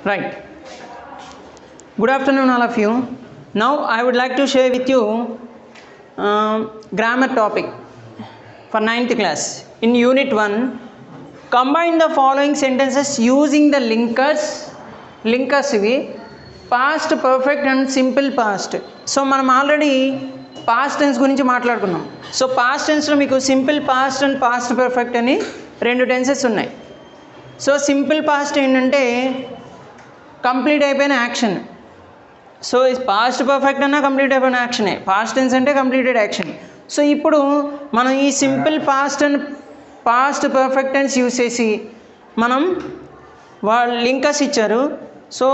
Right. Good afternoon, all of you. Now I would like to share with you grammar topic for 9th class. In Unit 1, combine the following sentences using the linkers ఇవి past perfect and simple past. So మనం already past tense గురించి మాట్లాడుకున్నాం. So past టెన్స్లో మీకు simple past and past perfect అని రెండు tenses ఉన్నాయి. So simple past ఏంటంటే కంప్లీట్ అయిపోయిన యాక్షన్. సో పాస్ట్ పర్ఫెక్ట్ అన్నా కంప్లీట్ అయిపోయిన యాక్షనే. పాస్ట్ టెన్స్ అంటే కంప్లీటెడ్ యాక్షన్. సో ఇప్పుడు మనం ఈ simple past and past perfect tense use చేసి మనం వాళ్ళు లింకర్స్ ఇచ్చారు. సో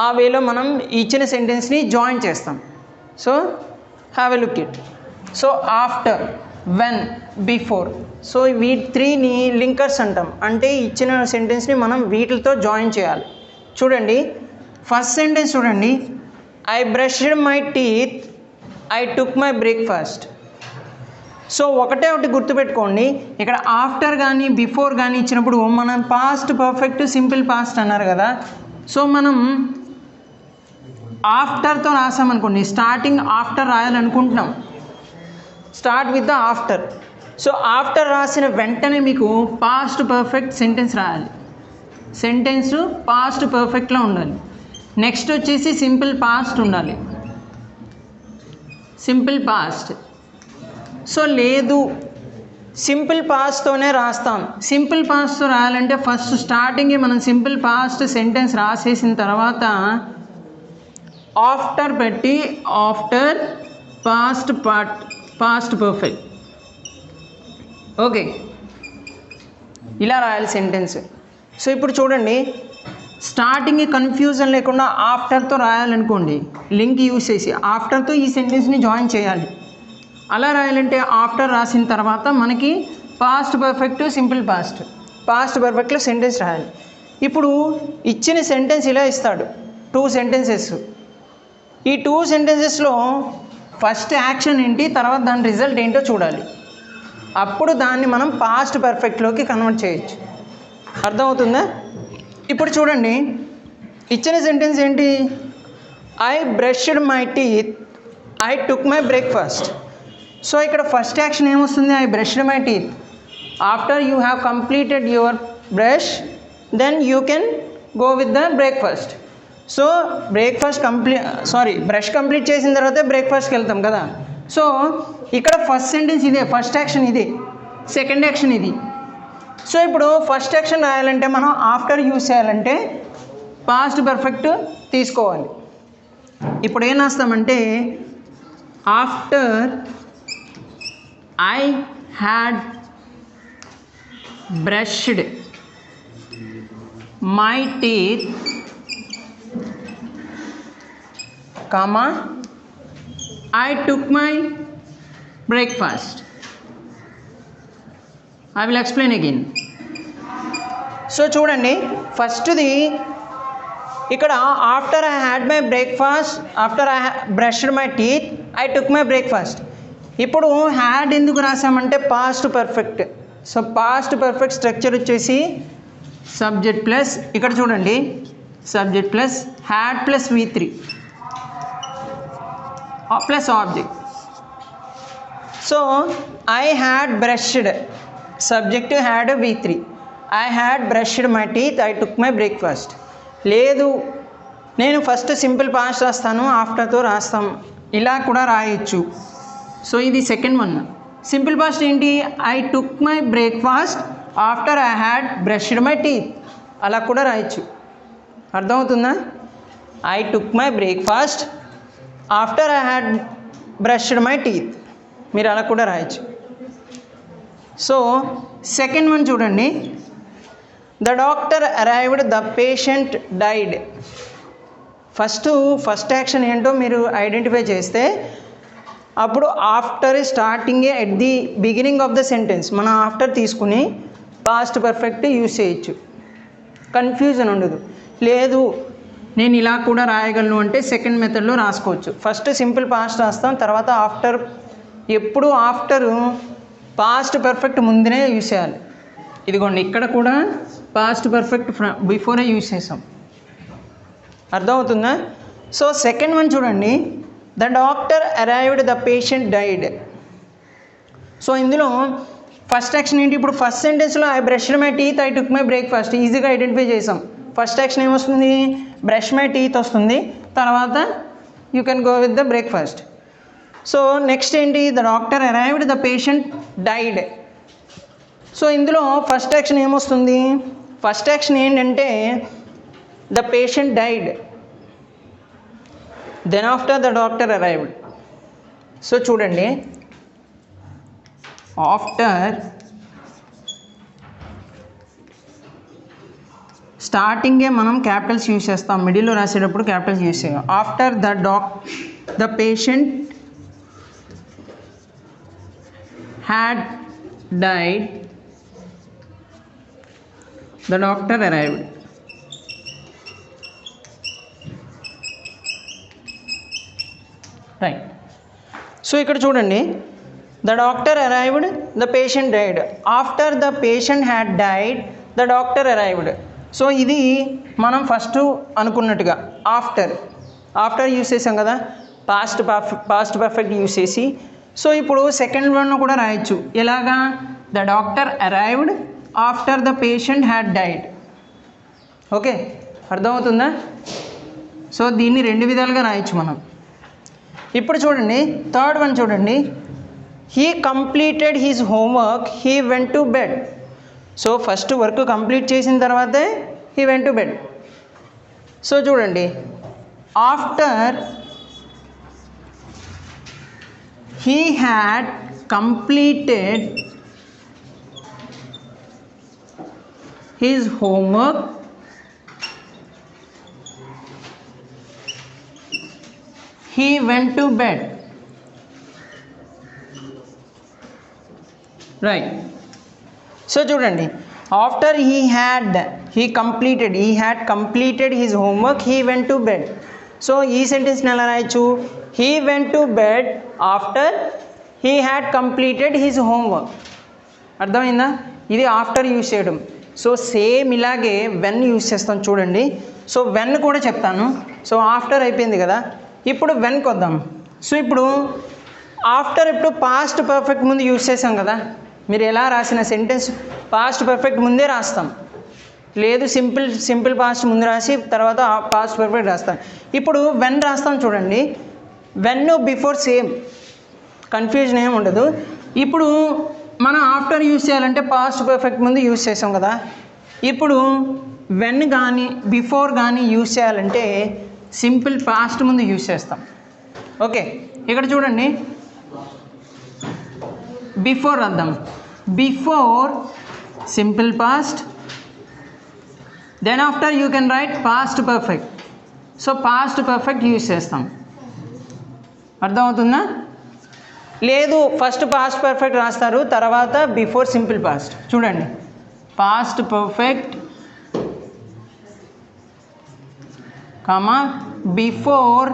ఆ వేలో మనం ఇచ్చిన సెంటెన్స్ని జాయిన్ చేస్తాం. So have a look it. So after, when, before. So we త్రీని లింకర్స్ అంటాం. అంటే ఇచ్చిన సెంటెన్స్ని మనం వీటితో జాయిన్ చేయాలి. చూడండి, ఫస్ట్ సెంటెన్స్ చూడండి. I brushed my teeth, I took my breakfast. So ఒకటి గుర్తుపెట్టుకోండి, ఇక్కడ ఆఫ్టర్ కానీ బిఫోర్ కానీ ఇచ్చినప్పుడు మనం పాస్ట్ పర్ఫెక్ట్ సింపుల్ పాస్ట్ అన్నారు కదా. సో మనం ఆఫ్టర్తో రాసామనుకోండి, స్టార్టింగ్ ఆఫ్టర్ రాయాలనుకుంటున్నాం, start with the after. So after రాసిన వెంటనే మీకు పాస్ట్ పర్ఫెక్ట్ సెంటెన్స్ రాయాలి. సెంటెన్స్ పాస్ట్ పర్ఫెక్ట్లో ఉండాలి. నెక్స్ట్ వచ్చేసి సింపుల్ పాస్ట్ ఉండాలి, సింపుల్ పాస్ట్. సో లేదు, సింపుల్ పాస్ట్తోనే రాస్తాం. సింపుల్ పాస్ట్తో రాయాలంటే ఫస్ట్ స్టార్టింగే మనం సింపుల్ పాస్ట్ సెంటెన్స్ రాసేసిన తర్వాత ఆఫ్టర్ పెట్టి ఆఫ్టర్ పాస్ట్ పర్ఫెక్ట్. ఓకే, ఇలా రాయాలి సెంటెన్స్. సో ఇప్పుడు చూడండి, స్టార్టింగ్ కన్ఫ్యూజన్ లేకుండా ఆఫ్టర్తో రాయాలనుకోండి, లింక్ యూజ్ చేసి ఆఫ్టర్తో ఈ సెంటెన్స్ని జాయిన్ చేయాలి. అలా రాయాలంటే ఆఫ్టర్ రాసిన తర్వాత మనకి పాస్ట్ పర్ఫెక్ట్ సింపుల్ పాస్ట్ పర్ఫెక్ట్లో సెంటెన్స్ రాయాలి. ఇప్పుడు ఇచ్చిన సెంటెన్స్ ఇలా ఇస్తాడు, 2 సెంటెన్సెస్. ఈ 2 సెంటెన్సెస్లో ఫస్ట్ యాక్షన్ ఏంటి, తర్వాత దాని రిజల్ట్ ఏంటో చూడాలి. అప్పుడు దాన్ని మనం పాస్ట్ పర్ఫెక్ట్లోకి కన్వర్ట్ చేయొచ్చు. అర్థమవుతుందా? ఇప్పుడు చూడండి, ఇచ్చిన సెంటెన్స్ ఏంటి, I brushed my teeth, I took my breakfast. So ఇక్కడ ఫస్ట్ యాక్షన్ ఏమొస్తుంది, I brushed my teeth. After you have completed your brush, then you can go with the breakfast. So brush complete చేసిన తర్వాతే బ్రేక్ఫాస్ట్కి వెళ్తాం కదా. So ఇక్కడ first sentence ఇదే, first action ఇదే, సెకండ్ యాక్షన్ ఇది. సో ఇప్పుడు ఫస్ట్ యాక్షన్ రాయాలంటే మనం ఆఫ్టర్ యూజ్ చేయాలంటే పాస్ట్ పర్ఫెక్ట్ తీసుకోవాలి. ఇప్పుడు ఏం రాస్తామంటే after I had brushed my teeth, comma I took my breakfast. I will explain again. So చూడండి, ఫస్ట్ది ఇక్కడ after I had my breakfast, after I brushed my teeth, I took my breakfast. ఇప్పుడు had ఎందుకు రాసామంటే past perfect. So past perfect structure వచ్చేసి subject plus, ఇక్కడ చూడండి subject plus had plus V3 plus object. So I had brushed, subject had V3, I had brushed my teeth, I took my breakfast. లేదు, నేను first simple past రాస్తాను, ఆఫ్టర్తో రాస్తాం, ఇలా కూడా రాయొచ్చు. సో ఇది సెకండ్ వన్. సింపుల్ పాస్ట్ ఏంటి, I took my breakfast after I had brushed my teeth, అలా కూడా రాయొచ్చు. అర్థమవుతుందా? I took my breakfast after I had brushed my teeth, మీరు అలా కూడా రాయొచ్చు. సో సెకండ్ వన్ చూడండి, the doctor arrived, the patient died. First action ఏంటో మీరు ఐడెంటిఫై చేస్తే అప్పుడు ఆఫ్టర్ స్టార్టింగే at the beginning of the sentence మనం ఆఫ్టర్ తీసుకుని పాస్ట్ పర్ఫెక్ట్ యూజ్ చేయొచ్చు, కన్ఫ్యూజన్ ఉండదు. లేదు నేను ఇలా కూడా రాయగలను అంటే సెకండ్ మెథడ్లో రాసుకోవచ్చు. ఫస్ట్ సింపుల్ పాస్ట్ రాస్తాం, తర్వాత ఆఫ్టర్. ఎప్పుడు ఆఫ్టర్ పాస్ట్ పర్ఫెక్ట్ ముందునే యూజ్ చేయాలి. ఇదిగోండి ఇక్కడ కూడా పాస్ట్ పర్ఫెక్ట్ బిఫోరే యూజ్ చేసాం. అర్థమవుతుందా? సో సెకండ్ వన్ చూడండి, the doctor arrived, the patient died. So ఇందులో ఫస్ట్ యాక్షన్ ఏంటి? ఇప్పుడు ఫస్ట్ సెంటెన్స్లో I brushed my teeth, I took my breakfast ఈజీగా ఐడెంటిఫై చేసాం. ఫస్ట్ యాక్షన్ ఏమొస్తుంది? బ్రష్ మై టీత్ వస్తుంది, తర్వాత you can go with the breakfast. So next ఏంటి? The doctor arrived, the patient died. So ఇందులో ఫస్ట్ యాక్షన్ ఏమొస్తుంది? First action ఏంటంటే the patient died, then after the doctor arrived. So చూడండి, after స్టార్టింగే మనం Capitals use చేస్తాం, మిడిల్లో రాసేటప్పుడు క్యాపిటల్స్ యూజ్ చేయం. After the patient had died, the doctor arrived. Right. So ఇక్కడ చూడండి, the doctor arrived, the patient died. After the patient had died, the doctor arrived. So ఇది మనం ఫస్ట్ అనుకున్నట్టుగా ఆఫ్టర్ యూస్ చేసాం కదా, పాస్ట్ పర్ఫెక్ట్ యూస్ చేసి. So ఇప్పుడు second one కూడా రాయొచ్చు. ఎలాగా? The doctor arrived after the patient had died. Okay, అర్థమవుతుందా? సో దీన్ని రెండు విధాలుగా రాయొచ్చు మనం. ఇప్పుడు చూడండి, థర్డ్ వన్ చూడండి, he completed his homework, he went to bed. So first work complete చేసిన తర్వాతే he went to bed. So చూడండి, after he had completed his homework, he went to bed. Right. So చూడండి, after he had completed his homework, he went to bed. So ఈ sentence ఎలా రాయొచ్చు? he went to bed after he had completed his homework. అర్థమైందా? ఇది after use చేయడం. So same ఇలాగే when use చేస్తాం చూడండి. సో వెన్ కూడా చెప్తాను. సో ఆఫ్టర్ అయిపోయింది కదా, ఇప్పుడు వెన్కి వద్దాం. సో ఇప్పుడు ఆఫ్టర్ ఇప్పుడు పాస్ట్ పర్ఫెక్ట్ ముందు యూజ్ చేసాం కదా, మీరు ఎలా రాసిన సెంటెన్స్ పాస్ట్ పర్ఫెక్ట్ ముందే రాస్తాం, లేదు సింపుల్ పాస్ట్ ముందు రాసి తర్వాత పాస్ట్ పర్ఫెక్ట్ రాస్తాం. ఇప్పుడు వెన్ రాస్తాం చూడండి, వెన్ బిఫోర్ సేమ్, కన్ఫ్యూజన్ ఏమి ఉండదు. ఇప్పుడు మనం ఆఫ్టర్ యూజ్ చేయాలంటే పాస్ట్ పర్ఫెక్ట్ ముందు యూజ్ చేసాం కదా, ఇప్పుడు వెన్ కానీ బిఫోర్ కానీ యూజ్ చేయాలంటే సింపుల్ పాస్ట్ ముందు యూజ్ చేస్తాం. ఓకే, ఇక్కడ చూడండి, బిఫోర్ రాద్దాం. Before simple past, then after you can write past perfect. So past perfect use చేస్తాం. అర్థమవుతుందా? లేదు ఫస్ట్ పాస్ట్ పర్ఫెక్ట్ రాస్తారు, తర్వాత బిఫోర్ సింపుల్ పాస్ట్. చూడండి, past perfect comma before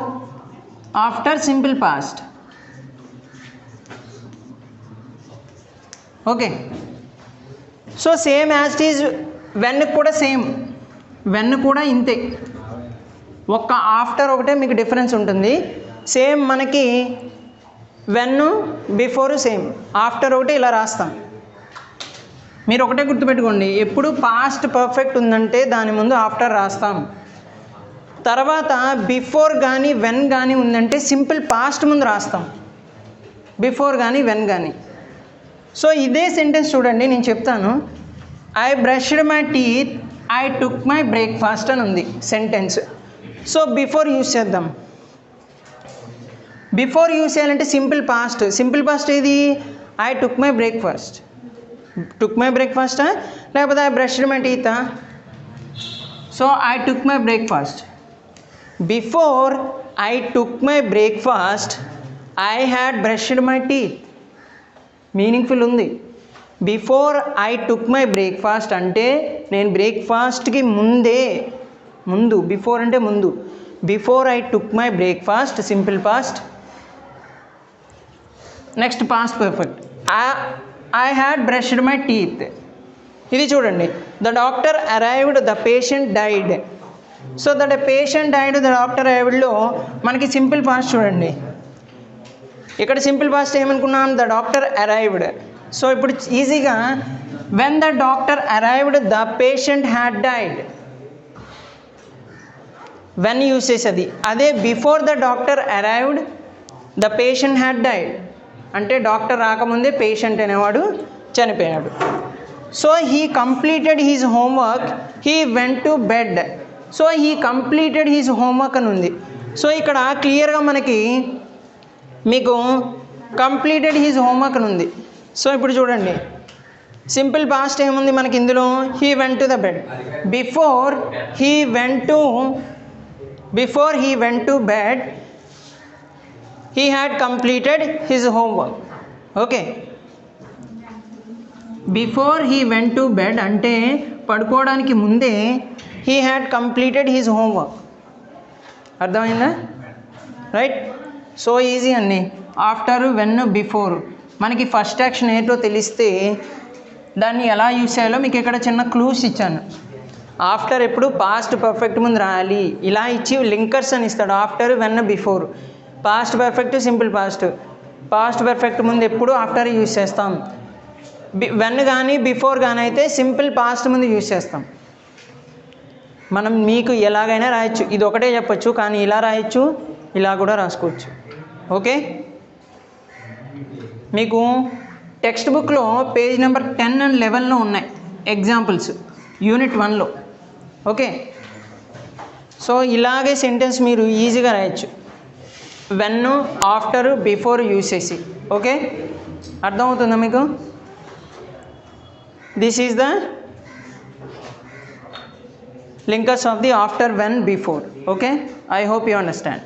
after simple past. Okay, so same as it is when కూడా same, when కూడా ఇంతే, ఒక్క ఆఫ్టర్ ఒకటే మీకు డిఫరెన్స్ ఉంటుంది. సేమ్ మనకి వెన్ బిఫోర్ సేమ్, ఆఫ్టర్ ఒకటి ఇలా రాస్తాం. మీరు ఒకటే గుర్తుపెట్టుకోండి, ఎప్పుడు పాస్ట్ పర్ఫెక్ట్ ఉందంటే దాని ముందు ఆఫ్టర్ రాస్తాం. తర్వాత బిఫోర్ కానీ వెన్ కానీ ఉందంటే సింపుల్ పాస్ట్ ముందు రాస్తాం, బిఫోర్ కానీ వెన్ కానీ. సో ఇదే సెంటెన్స్ చూడండి, నేను చెప్తాను. I brushed my teeth, I took my breakfast అని ఉంది సెంటెన్స్. సో బిఫోర్ యూజ్ చేద్దాం. బిఫోర్ యూజ్ చేయాలంటే సింపుల్ పాస్ట్ ఏది? I took my breakfast. Took my బ్రేక్ఫాస్టా లేకపోతే ఐ బ్రష్డ్ మై టీతా? So I took my breakfast. Before I took my breakfast I had brushed my teeth. Meaningful ఉంది. Before I took my breakfast అంటే నేను బ్రేక్ఫాస్ట్కి ముందు before అంటే ముందు. Before I took my breakfast simple past. Next past perfect, I had brushed my teeth. ఇది చూడండి, the doctor arrived, the patient died. So that a patient died the doctor అరైవ్డ్లో మనకి సింపుల్ పాస్ట్ చూడండి, ఇక్కడ simple past ఏమనుకున్నాం, the doctor arrived. So ఇప్పుడు ఈజీగా when the doctor arrived the patient had died, when use చేసేది. అదే before the doctor arrived the patient had died అంటే డాక్టర్ రాకముందే పేషెంట్ అనేవాడు చనిపోయాడు. So he completed his homework, he went to bed. So he completed his homework అని ఉంది. So ఇక్కడ క్లియర్గా మనకి మీకు కంప్లీటెడ్ హీజ్ హోంవర్క్ అని ఉంది. సో ఇప్పుడు చూడండి సింపుల్ పాస్ట్ ఏముంది మనకి ఇందులో, he went to the bed. Before he went to bed he had completed his homework. Okay, before he went to bed అంటే పడుకోవడానికి ముందే he had completed his homework. అర్థమైందా? రైట్. సో ఈజీ అండి. After, when, before మనకి first action ఏంటో తెలిస్తే దాన్ని ఎలా యూస్ చేయాలో మీకు ఇక్కడ చిన్న క్లూస్ ఇచ్చాను. ఆఫ్టర్ ఎప్పుడు పాస్ట్ పర్ఫెక్ట్ ముందు రాయాలి, ఇలా ఇచ్చి లింకర్స్ అని ఇస్తాడు. After, when, before. Past perfect, simple past. Past perfect ముందు ఎప్పుడు ఆఫ్టర్ యూస్ చేస్తాం. వెన్ కానీ బిఫోర్ కానీ అయితే సింపుల్ పాస్ట్ ముందు యూస్ చేస్తాం. మనం మీకు ఎలాగైనా రాయొచ్చు, ఇది ఒకటే చెప్పొచ్చు కానీ ఇలా రాయొచ్చు, ఇలా కూడా రాసుకోవచ్చు. ఓకే, మీకు టెక్స్ట్ బుక్లో పేజ్ నెంబర్ 10 and 11లో ఉన్నాయి ఎగ్జాంపుల్స్, యూనిట్ 1లో. ఓకే, సో ఇలాగే సెంటెన్స్ మీరు ఈజీగా రాయొచ్చు, వెన్, ఆఫ్టర్, బిఫోర్ యూస్ చేసి. ఓకే, అర్థమవుతుందా మీకు? This is the linkers of the after, when, before. Okay, I hope you understand.